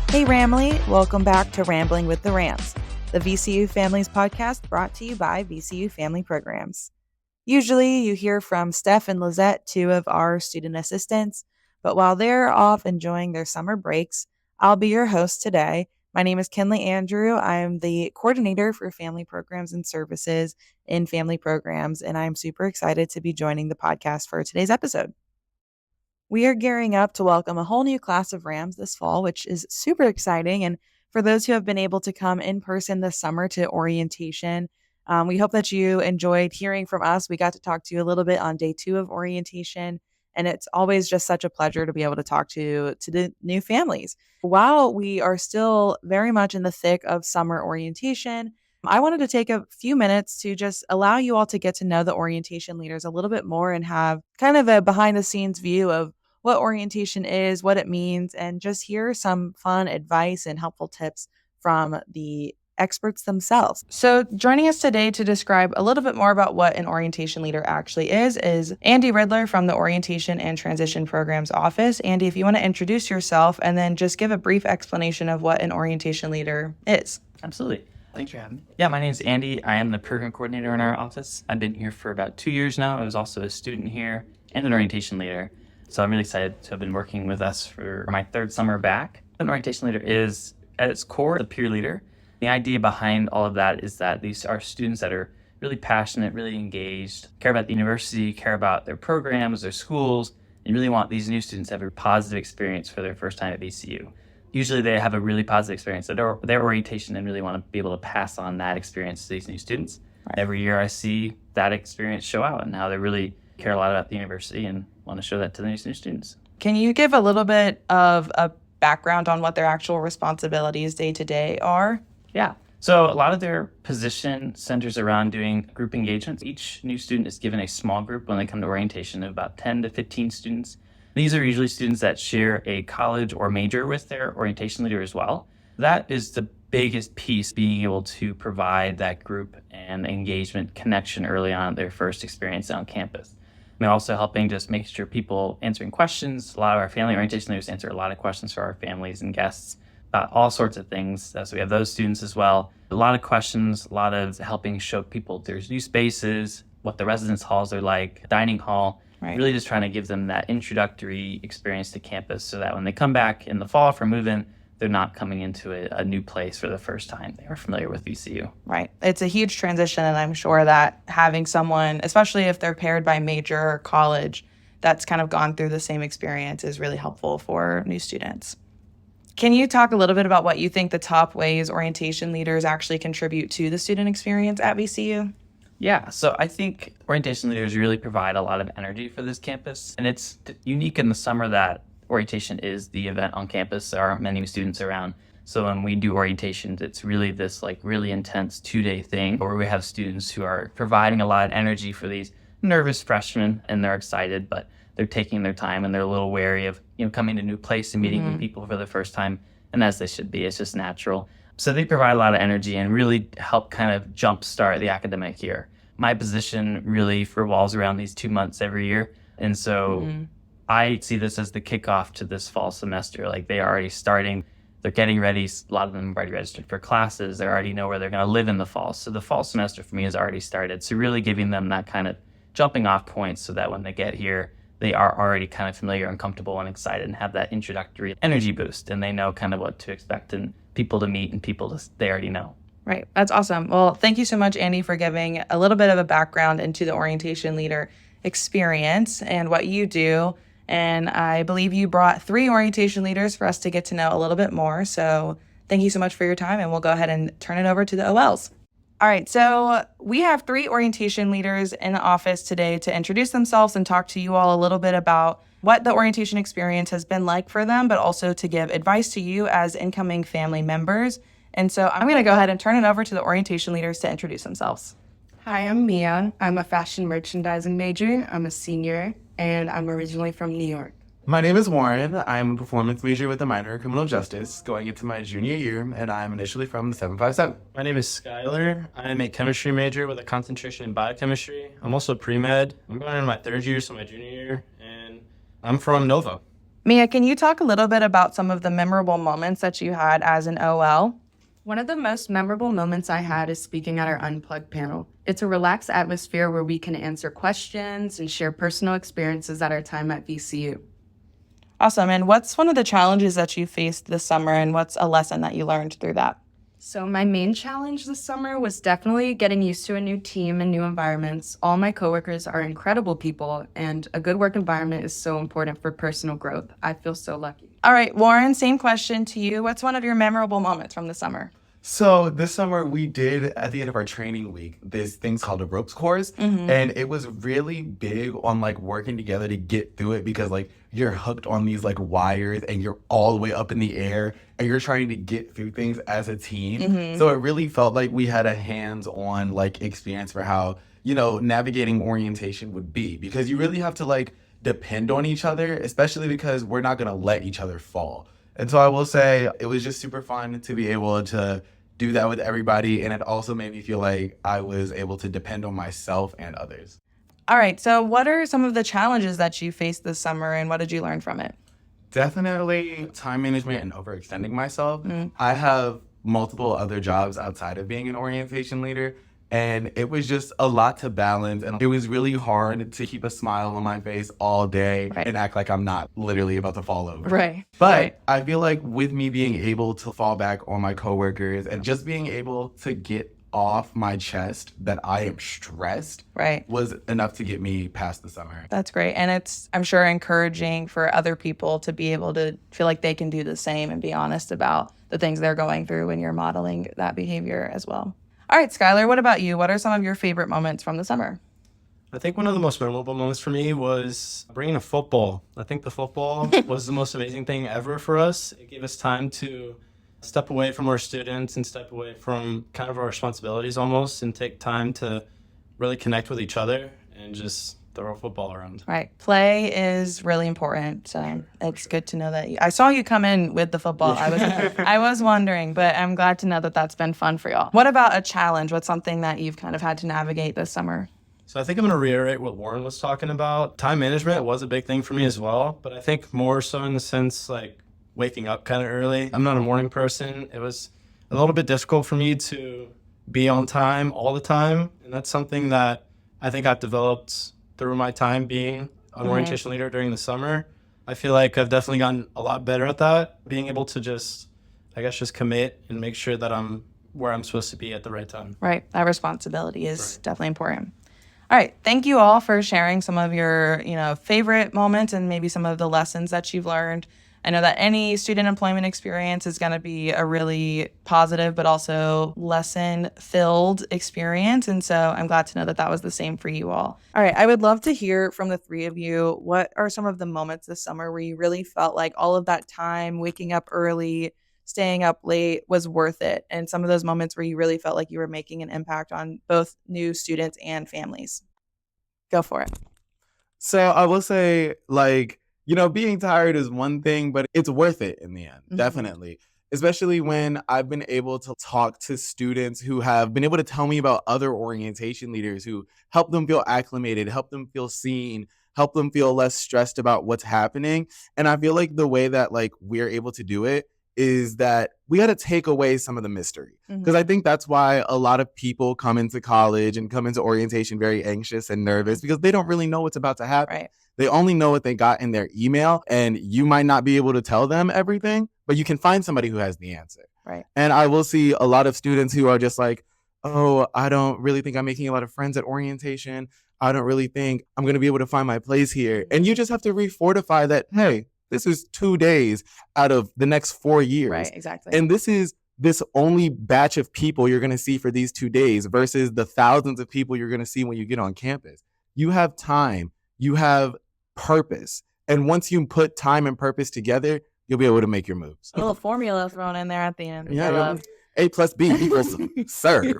Hey Ramley, welcome back to Rambling with the Rams, the VCU Families podcast brought to you by VCU Family Programs. Usually you hear from Steph and Lizette, two of our student assistants, but while they're off enjoying their summer breaks, I'll be your host today. My name is Kinley Andrew. I am the coordinator for Family Programs and Services in Family Programs, and I'm super excited to be joining the podcast for today's episode. We are gearing up to welcome a whole new class of Rams this fall, which is super exciting. And for those who have been able to come in person this summer to orientation, we hope that you enjoyed hearing from us. We got to talk to you a little bit on day 2 of orientation, and it's always just such a pleasure to be able to talk to the new families. While we are still very much in the thick of summer orientation, I wanted to take a few minutes to just allow you all to get to know the orientation leaders a little bit more and have kind of a behind the scenes view of what orientation is, what it means, and just hear some fun advice and helpful tips from the experts themselves. So joining us today to describe a little bit more about what an orientation leader actually is Andy Riddler from the Orientation and Transition Programs Office. Andy, if you want to introduce yourself and then just give a brief explanation of what an orientation leader is. Absolutely. Thanks for having me. Yeah, my name is Andy. I am the program coordinator in our office. I've been here for about 2 years now. I was also a student here and an orientation leader. So I'm really excited to have been working with us for my 3rd summer back. An orientation leader is, at its core, a peer leader. The idea behind all of that is that these are students that are really passionate, really engaged, care about the university, care about their programs, their schools, and really want these new students to have a positive experience for their first time at VCU. Usually they have a really positive experience at their orientation and really want to be able to pass on that experience to these new students. Right. Every year I see that experience show out and how they really care a lot about the university and want to show that to the new students. Can you give a little bit of a background on what their actual responsibilities day to day are? Yeah. So a lot of their position centers around doing group engagements. Each new student is given a small group when they come to orientation of about 10 to 15 students. These are usually students that share a college or major with their orientation leader as well. That is the biggest piece, being able to provide that group and engagement connection early on their first experience on campus. We're also helping just make sure people answering questions. A lot of our family orientation leaders answer a lot of questions for our families and guests about all sorts of things. So we have those students as well. A lot of questions, a lot of helping show people there's new spaces, what the residence halls are like, dining hall. Right. Really just trying to give them that introductory experience to campus so that when they come back in the fall for move-in, they're not coming into a new place for the first time. They are familiar with VCU. Right. It's a huge transition, and I'm sure that having someone, especially if they're paired by major or college, that's kind of gone through the same experience is really helpful for new students. Can you talk a little bit about what you think the top ways orientation leaders actually contribute to the student experience at VCU? Yeah, so I think orientation leaders really provide a lot of energy for this campus, and it's unique in the summer that orientation is the event on campus. There aren't many students around. So when we do orientations, it's really this really intense 2-day thing where we have students who are providing a lot of energy for these nervous freshmen, and they're excited, but they're taking their time and they're a little wary of coming to a new place and meeting new people for the first time. And as they should be, it's just natural. So they provide a lot of energy and really help kind of jumpstart the academic year. My position really revolves around these 2 months every year. And so I see this as the kickoff to this fall semester. They are already starting, they're getting ready. A lot of them have already registered for classes. They already know where they're going to live in the fall. So the fall semester for me has already started. So really giving them that kind of jumping off point so that when they get here, they are already kind of familiar and comfortable and excited and have that introductory energy boost. And they know kind of what to expect and people to meet and people they already know. Right. That's awesome. Well, thank you so much, Andy, for giving a little bit of a background into the orientation leader experience and what you do. And I believe you brought 3 orientation leaders for us to get to know a little bit more. So thank you so much for your time, and we'll go ahead and turn it over to the OLs. All right, so we have 3 orientation leaders in the office today to introduce themselves and talk to you all a little bit about what the orientation experience has been like for them, but also to give advice to you as incoming family members. And so I'm going to go ahead and turn it over to the orientation leaders to introduce themselves. Hi, I'm Mia. I'm a fashion merchandising major. I'm a senior, and I'm originally from New York. My name is Warren. I'm a performance major with a minor in criminal justice, going into my junior year, and I'm initially from the 757. My name is Skyler. I'm a chemistry major with a concentration in biochemistry. I'm also pre-med. I'm going in my 3rd year, so my junior year, and I'm from Nova. Mia, can you talk a little bit about some of the memorable moments that you had as an OL? One of the most memorable moments I had is speaking at our Unplugged panel. It's a relaxed atmosphere where we can answer questions and share personal experiences at our time at VCU. Awesome. And what's one of the challenges that you faced this summer, and what's a lesson that you learned through that? So my main challenge this summer was definitely getting used to a new team and new environments. All my coworkers are incredible people, and a good work environment is so important for personal growth. I feel so lucky. All right, Warren, same question to you. What's one of your memorable moments from the summer? So this summer we did, at the end of our training week, this thing called a ropes course. And it was really big on like working together to get through it, because like you're hooked on these like wires and you're all the way up in the air and you're trying to get through things as a team. So it really felt like we had a hands-on like experience for how, you know, navigating orientation would be, because you really have to like depend on each other, especially because we're not going to let each other fall. And so I will say it was just super fun to be able to do that with everybody. And it also made me feel like I was able to depend on myself and others. All right, so what are some of the challenges that you faced this summer, and what did you learn from it? Definitely time management and overextending myself. I have multiple other jobs outside of being an orientation leader, and it was just a lot to balance. And it was really hard to keep a smile on my face all day and act like I'm not literally about to fall over. But I feel like with me being able to fall back on my coworkers and just being able to get off my chest that I am stressed was enough to get me past the summer. That's great. And it's, I'm sure, encouraging for other people to be able to feel like they can do the same and be honest about the things they're going through when you're modeling that behavior as well. All right, Skyler, what about you? What are some of your favorite moments from the summer? I think one of the most memorable moments for me was bringing a football. I think the football was the most amazing thing ever for us. It gave us time to step away from our students and step away from kind of our responsibilities almost, and take time to really connect with each other and just throw a football around. Right. Play is really important. So it's good to know that I saw you come in with the football. I was wondering, but I'm glad to know that that's been fun for y'all. What about a challenge? What's something that you've kind of had to navigate this summer? So I think I'm going to reiterate what Warren was talking about. Time management was a big thing for me as well, but I think more so in the sense like waking up kind of early. I'm not a morning person. It was a little bit difficult for me to be on time all the time, and that's something that I think I've developed through my time being an orientation leader during the summer. I feel like I've definitely gotten a lot better at that, being able to just commit and make sure that I'm where I'm supposed to be at the right time. Right. That responsibility is definitely important. All right. Thank you all for sharing some of your, favorite moments and maybe some of the lessons that you've learned. I know that any student employment experience is going to be a really positive but also lesson-filled experience. And so I'm glad to know that that was the same for you all. All right. I would love to hear from the three of you. What are some of the moments this summer where you really felt like all of that time, waking up early, staying up late, was worth it? And some of those moments where you really felt like you were making an impact on both new students and families. Go for it. So I will say, being tired is one thing, but it's worth it in the end, definitely. Especially when I've been able to talk to students who have been able to tell me about other orientation leaders who help them feel acclimated, help them feel seen, help them feel less stressed about what's happening. And I feel like the way that we're able to do it is that we got to take away some of the mystery. Because I think that's why a lot of people come into college and come into orientation very anxious and nervous, because they don't really know what's about to happen. Right. They only know what they got in their email, and you might not be able to tell them everything, but you can find somebody who has the answer. Right. And I will see a lot of students who are just like, oh, I don't really think I'm making a lot of friends at orientation. I don't really think I'm going to be able to find my place here. And you just have to refortify that, hey, this is 2 days out of the next 4 years. Right, exactly. And this is this only batch of people you're going to see for these 2 days versus the thousands of people you're going to see when you get on campus. You have time. You have purpose. And once you put time and purpose together, you'll be able to make your moves. A little formula thrown in there at the end. Yeah, A plus B equals serve.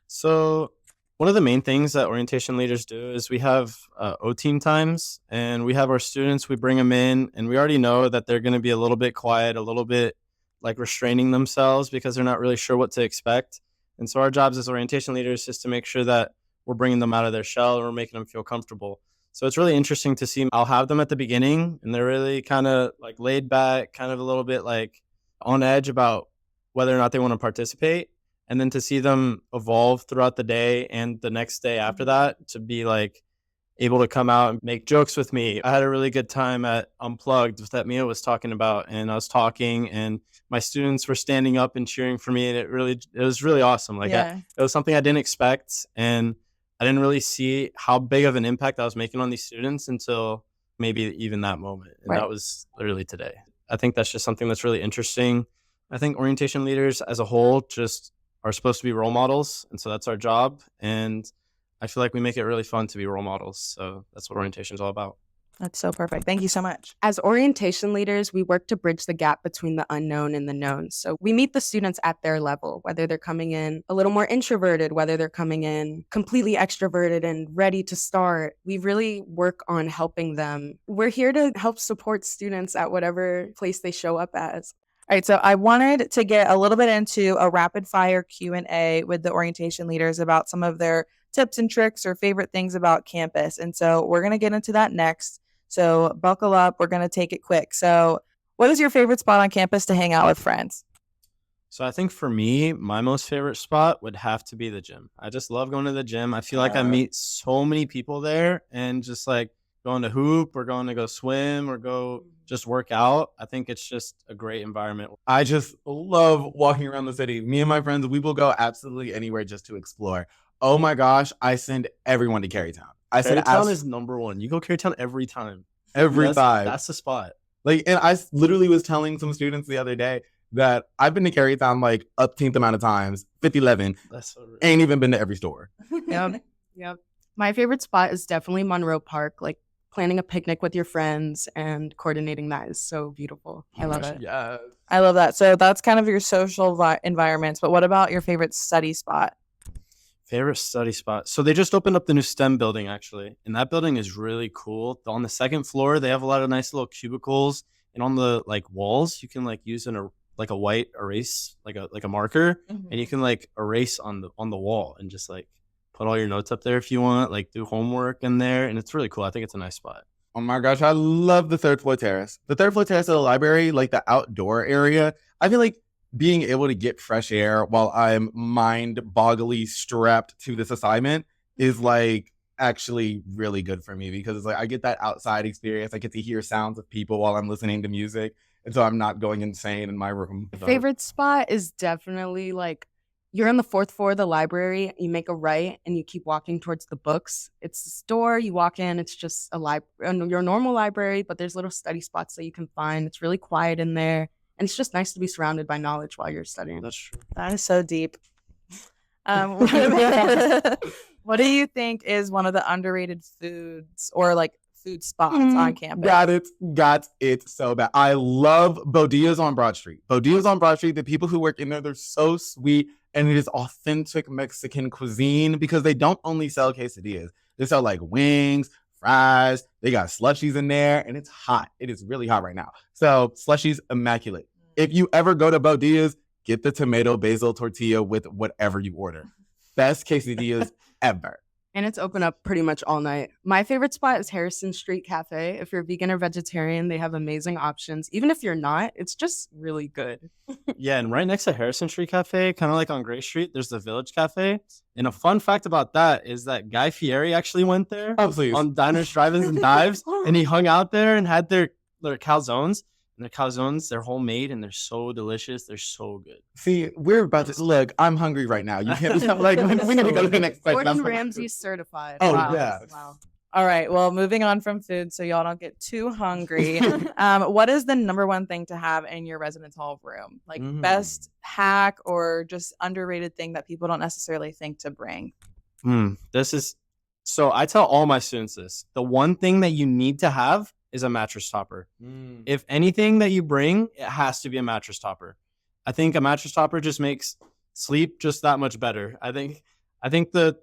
So one of the main things that orientation leaders do is we have O-team times, and we have our students, we bring them in, and we already know that they're going to be a little bit quiet, a little bit restraining themselves because they're not really sure what to expect. And so our jobs as orientation leaders is to make sure that we're bringing them out of their shell and we're making them feel comfortable. So it's really interesting to see. I'll have them at the beginning and they're really kind of like laid back, kind of a little bit like on edge about whether or not they want to participate. And then to see them evolve throughout the day and the next day after that, to be like able to come out and make jokes with me. I had a really good time at Unplugged that Mia was talking about, and I was talking and my students were standing up and cheering for me, and it was really awesome. Like it was something I didn't expect, and I didn't really see how big of an impact I was making on these students until maybe even that moment. And that was literally today. I think that's just something that's really interesting. I think orientation leaders as a whole just are supposed to be role models. And so that's our job. And I feel like we make it really fun to be role models. So that's what orientation is all about. That's so perfect. Thank you so much. As orientation leaders, we work to bridge the gap between the unknown and the known. So we meet the students at their level, whether they're coming in a little more introverted, whether they're coming in completely extroverted and ready to start. We really work on helping them. We're here to help support students at whatever place they show up as. All right, so I wanted to get a little bit into a rapid fire Q&A with the orientation leaders about some of their tips and tricks or favorite things about campus. And so we're going to get into that next. So buckle up. We're going to take it quick. So what is your favorite spot on campus to hang out with friends? So I think for me, my most favorite spot would have to be the gym. I just love going to the gym. I feel like I meet so many people there, and just like going to hoop or going to go swim or go just work out. I think it's just a great environment. I just love walking around the city. Me and my friends, we will go absolutely anywhere just to explore. Oh my gosh, I send everyone to Carytown. Carytown is number one. You go Carytown every time. Every time. That's the spot. Like, and I literally was telling some students the other day that I've been to Carytown like upteenth amount of times, 50-11. That's so real. Ain't even been to every store. Yep. My favorite spot is definitely Monroe Park. Like planning a picnic with your friends and coordinating that is so beautiful. I love it. Yeah. I love that. So that's kind of your social environments. But what about your favorite study spot? Favorite study spot. So they just opened up the new STEM building, actually. And that building is really cool. On the second floor, they have a lot of nice little cubicles. And on the like walls, you can like use a white erase, like a marker. Mm-hmm. And you can like erase on the wall and just like put all your notes up there if you want, like do homework in there. And it's really cool. I think it's a nice spot. Oh my gosh, I love the third floor terrace. The third floor terrace of the library, like the outdoor area. I feel like being able to get fresh air while I'm mind-boggly strapped to this assignment is like actually really good for me, because it's like I get that outside experience. I get to hear sounds of people while I'm listening to music. And so I'm not going insane in my room. Favorite spot is definitely like you're on the fourth floor of the library, you make a right and you keep walking towards the books. It's a store, you walk in, it's just your normal library, but there's little study spots that you can find. It's really quiet in there. And it's just nice to be surrounded by knowledge while you're studying. That's true. That is so deep. What do you think is one of the underrated foods or like food spots on campus? Got it so bad. I love Bodella's on Broad Street. Bodella's on Broad Street, the people who work in there, they're so sweet. And it is authentic Mexican cuisine, because they don't only sell quesadillas. They sell like wings, fries, they got slushies in there, and it's hot. It is really hot right now. So slushies, immaculate. If you ever go to Bodella's, get the tomato basil tortilla with whatever you order. Best quesadillas ever. And it's open up pretty much all night. My favorite spot is Harrison Street Cafe. If you're vegan or vegetarian, they have amazing options. Even if you're not, it's just really good. Yeah, and right next to Harrison Street Cafe, kind of like on Gray Street, there's the Village Cafe. And a fun fact about that is that Guy Fieri actually went there on Diners, Drive-Ins, and Dives, and he hung out there and had their calzones. And their calzones, they're homemade and they're so delicious. They're so good. See, we're about to look. I'm hungry right now. You can't like we need to go to the next place. Gordon Ramsay certified. Oh wow. Yeah. Wow. All right. Well, moving on from food, so y'all don't get too hungry. What is the number one thing to have in your residence hall room? Like best hack or just underrated thing that people don't necessarily think to bring? So I tell all my students this. The one thing that you need to have is a mattress topper. If anything that you bring, it has to be a mattress topper. I think a mattress topper just makes sleep just that much better. I'm going to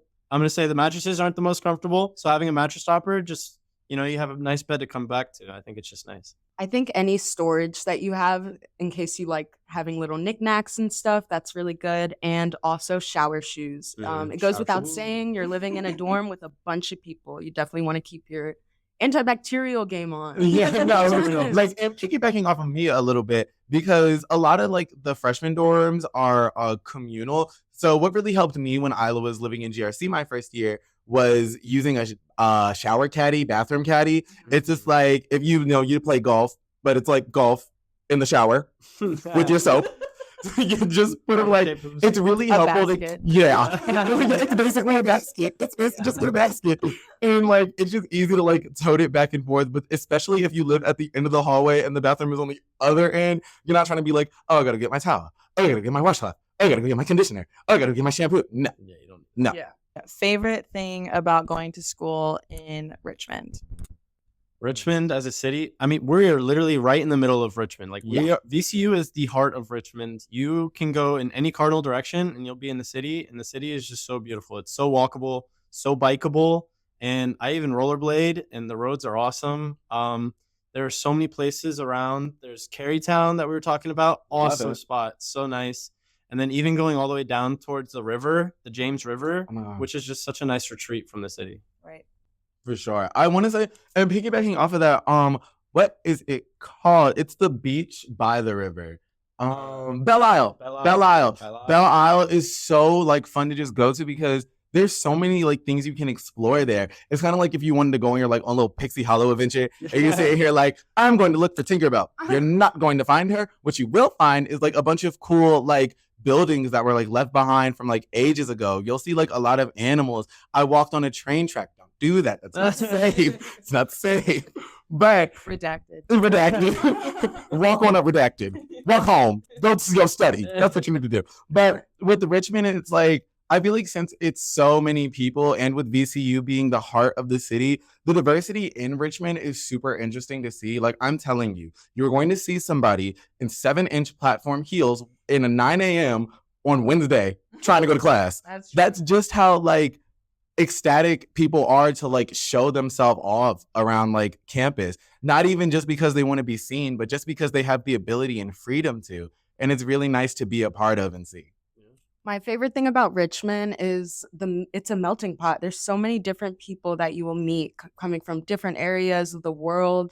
say the mattresses aren't the most comfortable. So having a mattress topper just you know, you have a nice bed to come back to. I think it's just nice. I think any storage that you have in case you like having little knickknacks and stuff, that's really good. And also shower shoes. It goes Shower without shoes. saying, you're living in a dorm with a bunch of people. You definitely want to keep your antibacterial game on. Yeah, no, like, and piggybacking off of me a little bit, because a lot of like the freshman dorms are communal. So what really helped me when Isla was living in GRC my first year was using a shower caddy, bathroom caddy. It's just like, if you know, you play golf, but it's like golf in the shower with your soap. You just put it like, it's really helpful basket. It's basically a basket. It's basically just a basket. And like, it's just easy to like tote it back and forth, but especially if you live at the end of the hallway and the bathroom is on the other end, you're not trying to be like, oh, I gotta get my towel. Oh, I gotta get my washcloth. Oh, I gotta go get my conditioner. Oh, I gotta get my shampoo. No, Yeah, you don't. no. Yeah. Favorite thing about going to school in Richmond? Richmond as a city, I mean, we're literally right in the middle of Richmond. Like, VCU is the heart of Richmond. You can go in any cardinal direction and you'll be in the city. And the city is just so beautiful. It's so walkable, so bikeable. And I even rollerblade, and the roads are awesome. There are so many places around. There's Carytown that we were talking about. Awesome spot. So nice. And then even going all the way down towards the river, the James River, which is just such a nice retreat from the city. Right. For sure. I want to say, and piggybacking off of that, what is it called? It's the beach by the river. Belle Isle. Belle Isle is so like fun to just go to because there's so many like things you can explore there. It's kind of like if you wanted to go on your like on a little Pixie Hollow adventure and you sit here like, I'm going to look for Tinkerbell. You're not going to find her. What you will find is like a bunch of cool like buildings that were like left behind from like ages ago. You'll see like a lot of animals. I walked on a train track. Don't do that. That's not safe. It's not safe. But Redacted. Walk on up redacted. Walk home. Go study. That's what you need to do. But with Richmond, it's like, I feel like since it's so many people and with VCU being the heart of the city, the diversity in Richmond is super interesting to see. Like, I'm telling you, you're going to see somebody in 7-inch platform heels in a 9 a.m. on Wednesday trying to go to class. That's just how like ecstatic people are to like show themselves off around like campus. Not even just because they want to be seen, but just because they have the ability and freedom to. And it's really nice to be a part of and see. My favorite thing about Richmond is it's a melting pot. There's so many different people that you will meet coming from different areas of the world.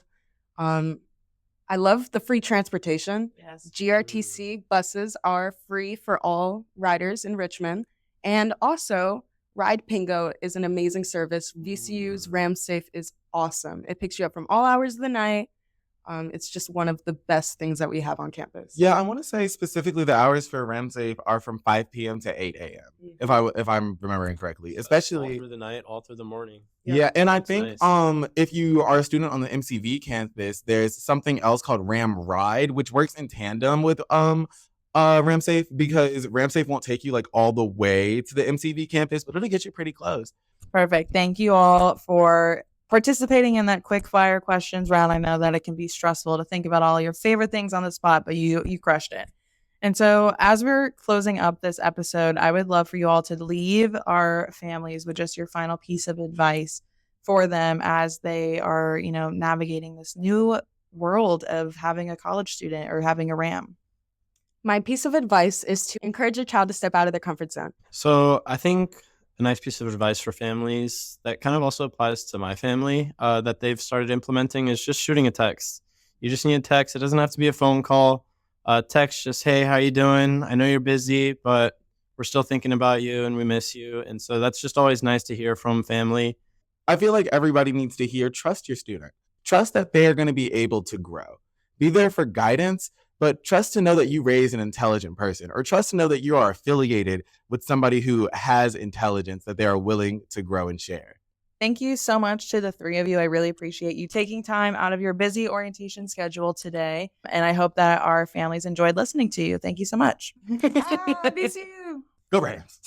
I love the free transportation. Yes. GRTC buses are free for all riders in Richmond. And also, Ride Pingo is an amazing service. VCU's RamSafe is awesome. It picks you up from all hours of the night. It's just one of the best things that we have on campus. Yeah, I want to say specifically the hours for RamSafe are from 5 p.m. to 8 a.m. If I'm remembering correctly, especially all through the night, all through the morning. Yeah, and I That's think nice. If you are a student on the MCV campus, there's something else called Ram Ride, which works in tandem with RamSafe, because RamSafe won't take you like all the way to the MCV campus, but it'll get you pretty close. Perfect. Thank you all for participating in that quick fire questions round. I know that it can be stressful to think about all your favorite things on the spot, but you crushed it. And so as we're closing up this episode, I would love for you all to leave our families with just your final piece of advice for them as they are, navigating this new world of having a college student or having a RAM. My piece of advice is to encourage your child to step out of their comfort zone. So I think a nice piece of advice for families that kind of also applies to my family that they've started implementing is just shooting a text. You just need a text. It doesn't have to be a phone call. Text just, hey, how you doing? I know you're busy, but we're still thinking about you and we miss you. And so that's just always nice to hear from family. I feel like everybody needs to hear, trust your student. Trust that they are going to be able to grow. Be there for guidance, but trust to know that you raise an intelligent person, or trust to know that you are affiliated with somebody who has intelligence that they are willing to grow and share. Thank you so much to the three of you. I really appreciate you taking time out of your busy orientation schedule today. And I hope that our families enjoyed listening to you. Thank you so much. VCU. Go Rams.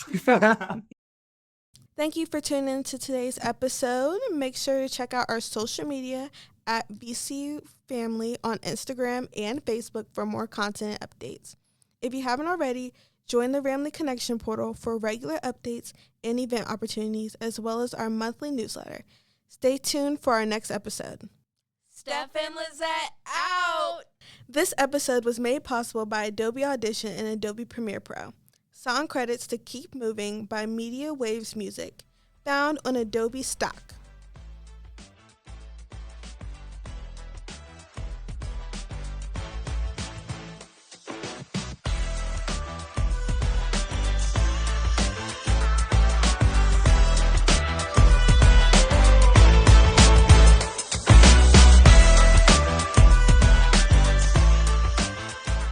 Thank you for tuning in to today's episode. Make sure to check out our social media at VCU Family on Instagram and Facebook for more content and updates. If you haven't already, join the Family Connection portal for regular updates and event opportunities, as well as our monthly newsletter. Stay tuned for our next episode. Steph and Lizette out! This episode was made possible by Adobe Audition and Adobe Premiere Pro. Song credits to Keep Moving by Media Waves Music, found on Adobe Stock.